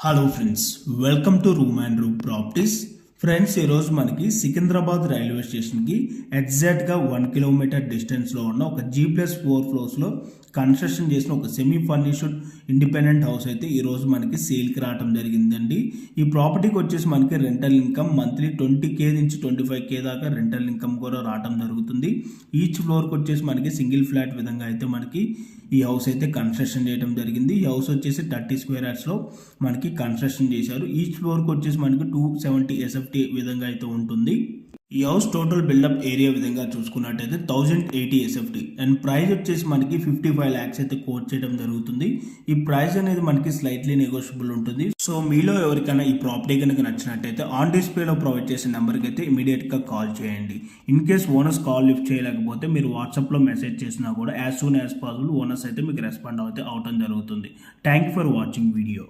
Hello friends, welcome to room and room properties. Friends, ఈరోజు మనకి Secunderabad railway స్టేషన్కి ఎగ్జాక్ట్గా 1 కిలోమీటర్ డిస్టెన్స్లో ఉన్న ఒక G+4 ఫ్లోర్స్లో కన్స్ట్రక్షన్ చేసిన ఒక సెమీ ఫర్నిష్డ్ ఇండిపెండెంట్ హౌస్ అయితే ఈరోజు మనకి సేల్కి రావడం జరిగిందండి. ఈ ప్రాపర్టీకి వచ్చేసి మనకి రెంటల్ ఇన్కమ్ మంత్లీ 20K నుంచి 25K దాకా రెంటల్ ఇన్కమ్ కూడా రావడం జరుగుతుంది. ఈచ్ ఫ్లోర్కి వచ్చేసి మనకి సింగిల్ ఫ్లాట్ విధంగా అయితే మనకి ఈ హౌస్ అయితే కన్స్ట్రక్షన్ చేయడం జరిగింది. ఈ హౌస్ వచ్చేసి 30 స్క్వేర్ యార్డ్స్లో మనకి కన్స్ట్రక్షన్ చేశారు. ఈచ్ ఫ్లోర్కి వచ్చేసి మనకి 270 SFT విధంగా అయితే ఉంటుంది. ఈ హౌస్ టోటల్ బిల్డప్ ఏరియా విధంగా చూసుకున్నట్టయితే 1080 SFT అండ్ ప్రైస్ వచ్చేసి మనకి 55 lakhs అయితే కోట్ చేయడం జరుగుతుంది. ఈ ప్రైస్ అనేది మనకి స్లైట్లీ నెగోషియబుల్ ఉంటుంది. సో మీలో ఎవరికైనా ఈ ప్రాపర్టీ కనుక నచ్చినట్టయితే ఆన్ డిస్ప్లేలో ప్రొవైడ్ చేసే నెంబర్కి అయితే ఇమీడియట్గా కాల్ చేయండి. In case owners call lift చేయలేకపోతే మీరు వాట్సాప్లో మెసేజ్ చేసినా కూడా as soon as possible owners అయితే మీకు రెస్పాండ్ అయితే అవటం జరుగుతుంది. Thank you for watching video.